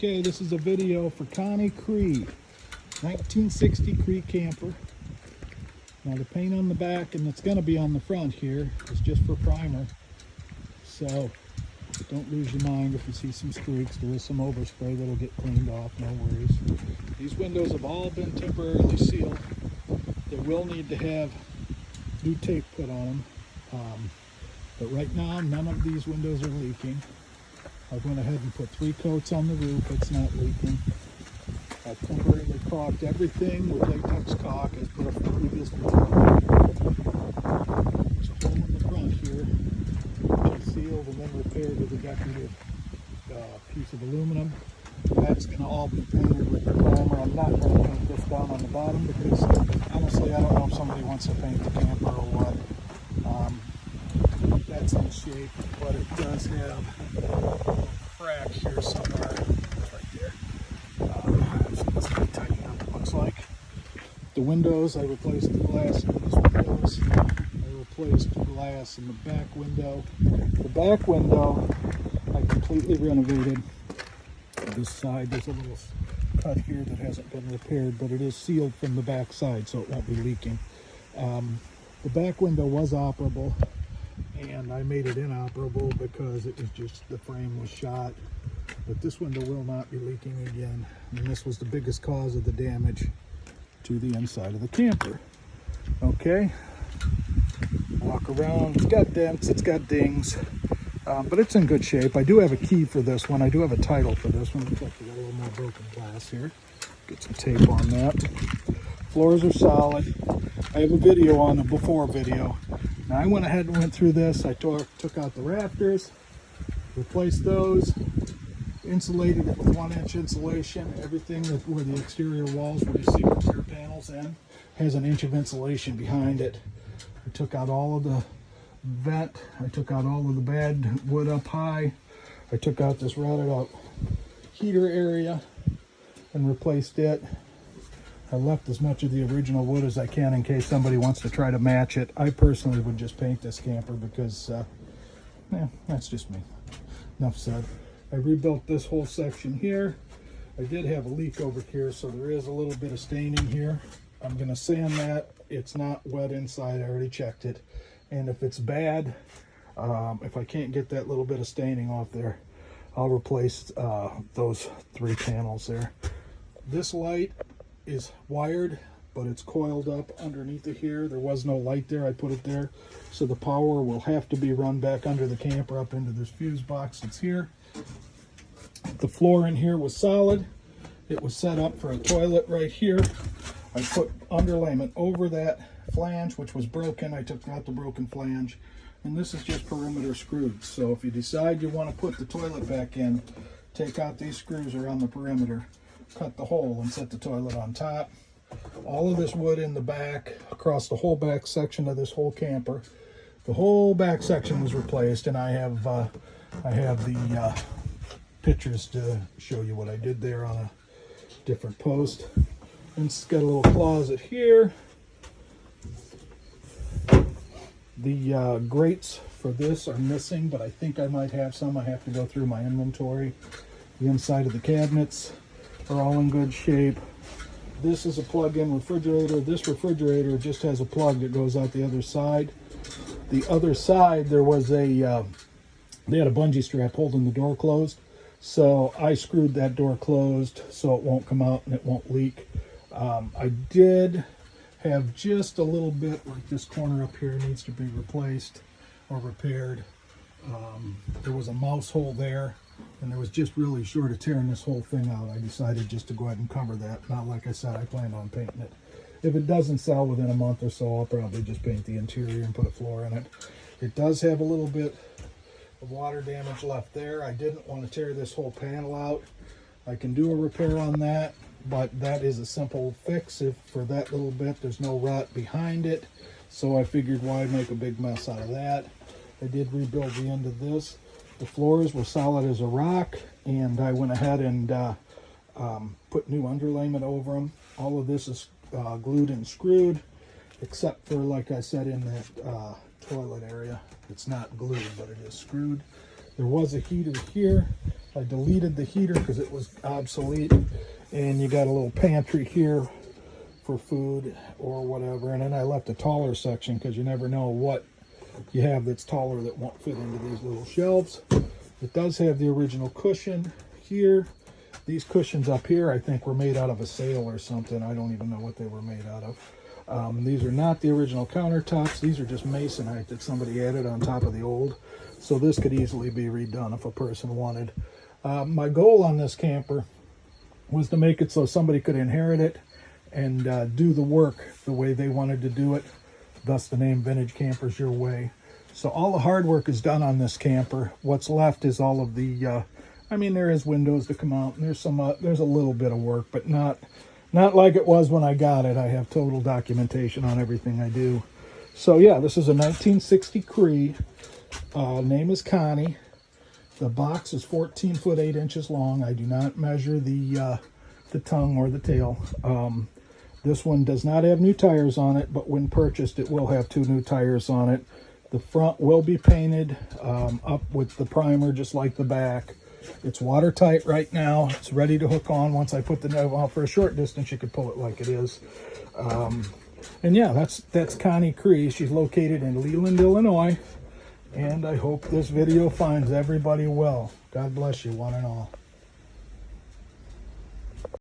Okay, this is a video for Connie Cree, 1960 Cree camper. Now the paint on the back, and it's going to be on the front here, is just for primer. So don't lose your mind if you see some streaks. There is some overspray that'll get cleaned off, no worries. These windows have all been temporarily sealed. They will need to have new tape put on them. But right now, none of these windows are leaking. I went ahead and put 3 coats on the roof. It's not leaking. I've temporarily caulked everything with latex caulk as per a previous video. There's a hole in the front here, which is sealed and then repaired with a decorative piece of aluminum. That's going to all be painted with the primer. I'm not going to paint this down on the bottom because honestly I don't know if somebody wants to paint the camper or what. That's in shape, but it does have a crack here somewhere. Right there. So let's get tightened up, it looks like. The windows, I replaced the glass in these windows. I replaced the glass in the back window. The back window, I completely renovated. This side, there's a little cut here that hasn't been repaired, but it is sealed from the back side, so it won't be leaking. The back window was operable, and I made it inoperable because it was just, the frame was shot. But this window will not be leaking again, and this was the biggest cause of the damage to the inside of the camper. Okay, walk around, it's got dents, it's got dings, but it's in good shape. I do have a key for this one. I do have a title for this one. Looks like we got a little more broken glass here. Get some tape on that. Floors are solid. I have a video on the before video. Now I went ahead and went through this. I took out the rafters, replaced those, insulated it with 1-inch insulation. Everything that where the exterior walls where you see repair panels in has an inch of insulation behind it. I took out all of the vent. I took out all of the bad wood up high. I took out this rotted out heater area and replaced it. I left as much of the original wood as I can in case somebody wants to try to match it. I personally would just paint this camper because, that's just me. Enough said. I rebuilt this whole section here. I did have a leak over here, so there is a little bit of staining here. I'm going to sand that. It's not wet inside. I already checked it. And if it's bad, if I can't get that little bit of staining off there, I'll replace those 3 panels there. This light is wired, but it's coiled up underneath it here. There was no light there. I put it there, so the power will have to be run back under the camper up into this fuse box that's here. The floor in here was solid. It was set up for a toilet right here. I put underlayment over that flange, which was broken. I took out the broken flange, and this is just perimeter screws. So if you decide you want to put the toilet back in, take out these screws around the perimeter, cut the hole, and set the toilet on top. All of this wood in the back, across the whole back section of this whole camper, the whole back section was replaced, and I have the pictures to show you what I did there on a different post. And it's got a little closet here. The grates for this are missing, but I think I might have some. I have to go through my inventory. The inside of the cabinets are all in good shape. This is a plug-in refrigerator. This refrigerator just has a plug that goes out the other side. The other side, there was they had a bungee strap holding the door closed. So I screwed that door closed so it won't come out and it won't leak. I did have just a little bit, like this corner up here needs to be replaced or repaired. There was a mouse hole there, and there was just really short of tearing this whole thing out. I decided just to go ahead and cover that. Not like I said, I planned on painting it. If it doesn't sell within a month or so, I'll probably just paint the interior and put a floor in it. It does have a little bit of water damage left there. I didn't want to tear this whole panel out. I can do a repair on that, but that is a simple fix. If for that little bit there's no rot behind it, so I figured why make a big mess out of that. I did rebuild the end of this. The floors were solid as a rock, and I went ahead and put new underlayment over them. All of this is glued and screwed, except for, like I said, in that toilet area. It's not glued, but it is screwed. There was a heater here. I deleted the heater because it was obsolete. And you got a little pantry here for food or whatever. And then I left a taller section because you never know what you have that's taller that won't fit into these little shelves. It does have the original cushion here. These cushions up here I think were made out of a sail or something. I don't even know what they were made out of. These are not the original countertops. These are just masonite that somebody added on top of the old. So this could easily be redone if a person wanted. My goal on this camper was to make it so somebody could inherit it and do the work the way they wanted to do it. Thus the name Vintage Campers Your Way. So all the hard work is done on this camper. What's left is all of the, I mean, there is windows to come out, and there's a little bit of work, but not like it was when I got it. I have total documentation on everything I do. So yeah, this is a 1960 Cree. Name is Connie. The box is 14 foot 8 inches long. I do not measure the tongue or the tail. This one does not have new tires on it, but when purchased, it will have 2 new tires on it. The front will be painted up with the primer, just like the back. It's watertight right now. It's ready to hook on. Once I put the knob on for a short distance, you could pull it like it is. And yeah, that's Connie Cree. She's located in Leland, Illinois. And I hope this video finds everybody well. God bless you, one and all.